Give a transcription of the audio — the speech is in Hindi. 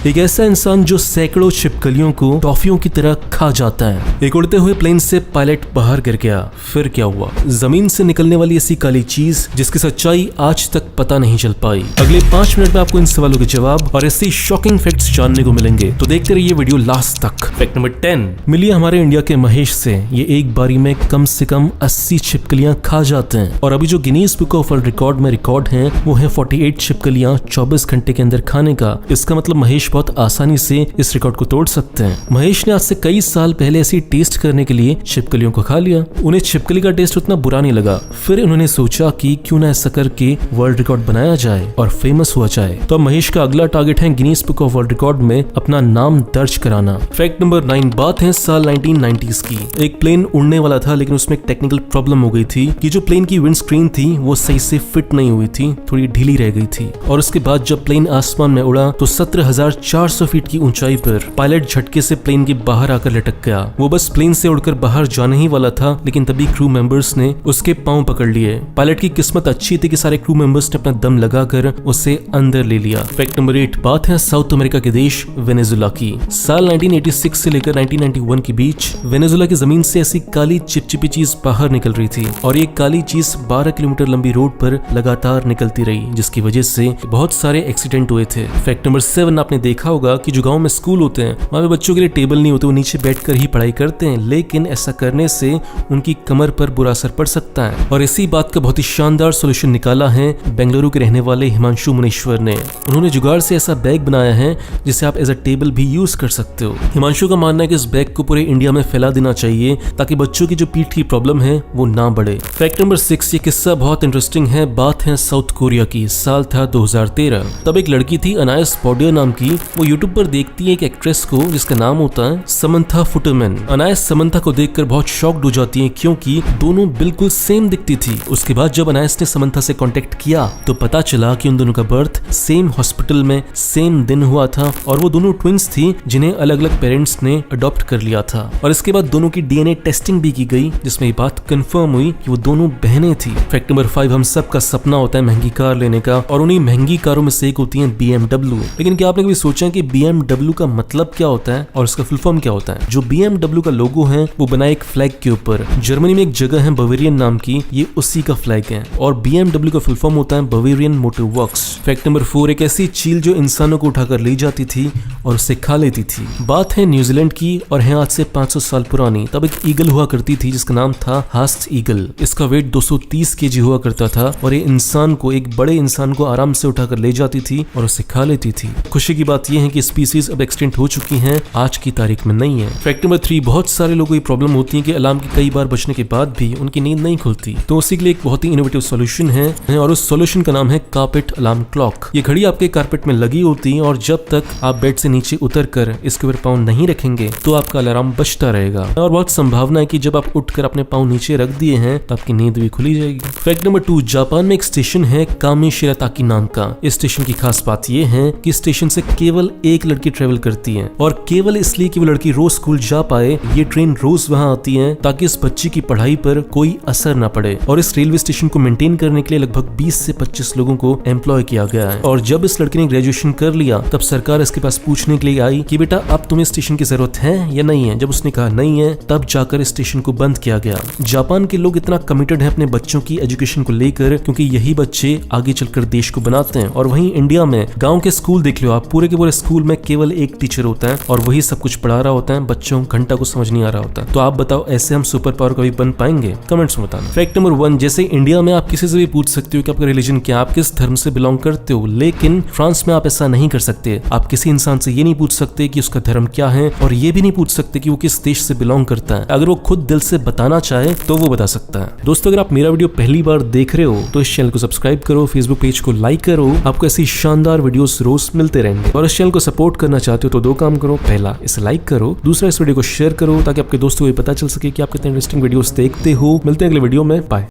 एक ऐसा इंसान जो सैकड़ों छिपकलियों को टॉफियों की तरह खा जाता है। एक उड़ते हुए प्लेन से पायलट बाहर गिर गया। फिर क्या हुआ? जमीन से निकलने वाली ऐसी काली चीज जिसकी सच्चाई आज तक पता नहीं चल पाई। अगले 5 मिनट में आपको इन सवालों के जवाब और ऐसी शॉकिंग फैक्ट्स जानने को मिलेंगे, तो देखते रहिए वीडियो लास्ट तक। फैक्ट नंबर 10 मिली हमारे इंडिया के महेश से। ये एक बारी में कम से कम 80 छिपकलियां खा जाते हैं और अभी जो Guinness book of world record में रिकॉर्ड है वो है 48 छिपकलियां 24 घंटे के अंदर खाने का। इसका मतलब महेश बहुत आसानी से इस रिकॉर्ड को तोड़ सकते हैं। महेश ने आज से कई साल पहले ऐसी टेस्ट करने के लिए छिपकलियों को खा लिया। उन्हें छिपकली का टेस्ट उतना बुरा नहीं लगा। फिर उन्होंने सोचा कि क्यों ना ऐसा करके वर्ल्ड रिकॉर्ड बनाया जाए और फेमस हुआ जाए। तो अब महेश का अगला टारगेट है Guinness book of world record में अपना नाम दर्ज कराना। फैक्ट नंबर 9 बात है साल 1990s की। एक प्लेन उड़ने वाला था लेकिन उसमें एक टेक्निकल प्रॉब्लम हो गई थी कि जो प्लेन की विंड स्क्रीन थी वो सही से फिट नहीं हुई थी, थोड़ी ढीली रह गई थी। और उसके बाद जब प्लेन आसमान में उड़ा तो 17,400 फीट की ऊंचाई पर पायलट झटके से प्लेन के बाहर आकर लटक गया। वो बस प्लेन से उड़कर बाहर जाने ही वाला था लेकिन तभी क्रू मेंबर्स ने उसके पांव पकड़ लिए। पायलट की किस्मत अच्छी थी कि सारे क्रू मेंबर्स ने अपना दम लगाकर उसे अंदर ले लिया। फैक्ट नंबर 8 बात है साउथ अमेरिका के देश वेनेजुला की। साल 1986 से लेकर 1991 के बीच वेनेजुला की जमीन से ऐसी काली चिपचिपी चीज बाहर निकल रही थी और ये काली चीज 12 किलोमीटर लंबी रोड पर लगातार निकलती रही, जिसकी वजह से बहुत सारे एक्सीडेंट हुए थे। फैक्ट नंबर 7 आपने देखा होगा कि जो गांव में स्कूल होते हैं वहां पे बच्चों के लिए टेबल नहीं होते, वो नीचे बैठकर ही पढ़ाई करते हैं, लेकिन ऐसा करने से उनकी कमर पर बुरा असर पड़ सकता है। और इसी बात का बहुत ही शानदार सोल्यूशन निकाला है बेंगलुरु के रहने वाले हिमांशु मुनीश्वर ने। उन्होंने जुगाड़ से ऐसा बैग बनाया है जिसे आप एज अ टेबल भी यूज कर सकते हो। हिमांशु का मानना है कि इस बैग को पूरे इंडिया में फैला देना चाहिए ताकि बच्चों की जो पीठ की प्रॉब्लम है वो ना बढ़े। फैक्ट नंबर 6 ये किस्सा बहुत इंटरेस्टिंग है। बात है साउथ कोरिया की। साल था 2013। तब एक लड़की थी अनायस पॉडियर नाम की। वो यूट्यूब पर देखती है एक एक्ट्रेस को जिसका नाम होता है समंथा फुटरमैन। अनायस समंथा को देखकर बहुत शॉक्ड हो जाती है क्योंकि दोनों बिल्कुल सेम दिखती थी। उसके बाद जब अनायस ने समंथा से कांटेक्ट किया तो पता चला कि उन दोनों का बर्थ सेम हॉस्पिटल में सेम दिन हुआ था और वो दोनों ट्विंस थी जिन्हें अलग अलग पेरेंट्स ने अडॉप्ट कर लिया था। और इसके बाद दोनों की डीएनए टेस्टिंग भी की गई जिसमें ये बात कंफर्म हुई कि वो दोनों बहनें थी। फैक्ट नंबर 5 हम सब का सपना होता है महंगी कार लेने का और उन्हीं महंगी कारों में से एक होती है BMW। लेकिन क्या आपने कभी सोचा कि BMW का मतलब क्या होता है और उसका फुल फॉर्म क्या होता है? जो BMW का लोगो है वो बना एक फ्लैग के ऊपर। जर्मनी में एक जगह है बवेरियन नाम की, ये उसी का फ्लैग है और BMW का फुल फॉर्म होता है Bavarian motor works. Fact number 4 एक ऐसी चील जो इंसानों को उठाकर ले जाती थी और उसे खा लेती थी। बात है न्यूजीलैंड की और है आज से 500 साल पुरानी। तब एक ईगल हुआ करती थी जिसका नाम था हास्ट ईगल। इसका वेट 230 kg हुआ करता था और ये इंसान को, एक बड़े इंसान को आराम से उठाकर ले जाती थी और उसे खा लेती थी। खुशी की बात यह है कि स्पीसीज अब एक्सटिंक्ट हो चुकी हैं, आज की तारीख में नहीं है। फैक्ट नंबर 3 बहुत सारे लोगों की प्रॉब्लम होती है कि अलार्म की कई बार बजने के बाद भी उनकी नींद नहीं खुलती, तो उसी के लिए एक बहुत ही इनोवेटिव सॉल्यूशन है और उस सॉल्यूशन का नाम है कारपेट अलार्म क्लॉक। ये घड़ी आपके कारपेट में लगी होती है और जब तक आप बेड से नीचे उतर कर इसके ऊपर पाँव नहीं रखेंगे तो आपका अलार्म बजता रहेगा और बहुत संभावना है कि जब आप उठकर अपने पाँव नीचे रख दिए हैं तो आपकी नींद भी खुली जाएगी। फैक्ट नंबर 2 जापान में एक स्टेशन है कामी शिराताकी नाम का। इस स्टेशन की खास बात यह है कि स्टेशन से केवल एक लड़की ट्रेवल करती है और केवल इसलिए कि वो लड़की रोज स्कूल जा पाए। ये ट्रेन रोज वहां आती है ताकि इस बच्ची की पढ़ाई पर कोई असर न पड़े और इस रेलवे स्टेशन को मेंटेन करने के लिए लगभग 20 से 25 लोगों को एम्प्लॉय किया गया है। और जब इस लड़की ने ग्रेजुएशन कर लिया तब सरकार इसके पास पूछने के लिए आई कि बेटा अब तुम्हें स्टेशन की जरूरत है या नहीं है। जब उसने कहा नहीं है तब जाकर इस स्टेशन को बंद किया गया। जापान के लोग इतना कमिटेड है अपने बच्चों की एजुकेशन को लेकर क्योंकि यही बच्चे आगे चलकर देश को बनाते हैं। और वहीं इंडिया में गांव के स्कूल देख लो आप, पूरे के पूरे स्कूल में केवल एक टीचर होता है और वही सब कुछ पढ़ा रहा होता है, बच्चों घंटा को समझ नहीं आ रहा होता। तो आप बताओ ऐसे हम सुपर पावर कभी बन पाएंगे? कमेंट्स में बताना। फैक्ट नंबर 1 जैसे इंडिया में आप किसी से भी पूछ सकते हो कि आपका रिलीजन क्या, आप किस धर्म से बिलोंग करते हो, लेकिन फ्रांस में आप ऐसा नहीं कर सकते। आप किसी इंसान से ये नहीं पूछ सकते कि उसका धर्म क्या है और ये भी नहीं पूछ सकते कि वो किस देश से बिलोंग करता है। अगर वो खुद दिल से बताना चाहे तो वो बता सकता है। दोस्तों अगर आप मेरा वीडियो पहली बार देख रहे हो तो इस चैनल को सब्सक्राइब करो, फेसबुक पेज को लाइक करो, आपको ऐसी शानदार वीडियोस रोज मिलते रहेंगे। और इस चैनल को सपोर्ट करना चाहते हो तो 2 काम करो, पहला इसे लाइक करो, दूसरा इस वीडियो को शेयर करो ताकि आपके दोस्तों को पता चल सके कि आप कितने इंटरेस्टिंग वीडियोस देखते हो। मिलते हैं अगले वीडियो में, बाय।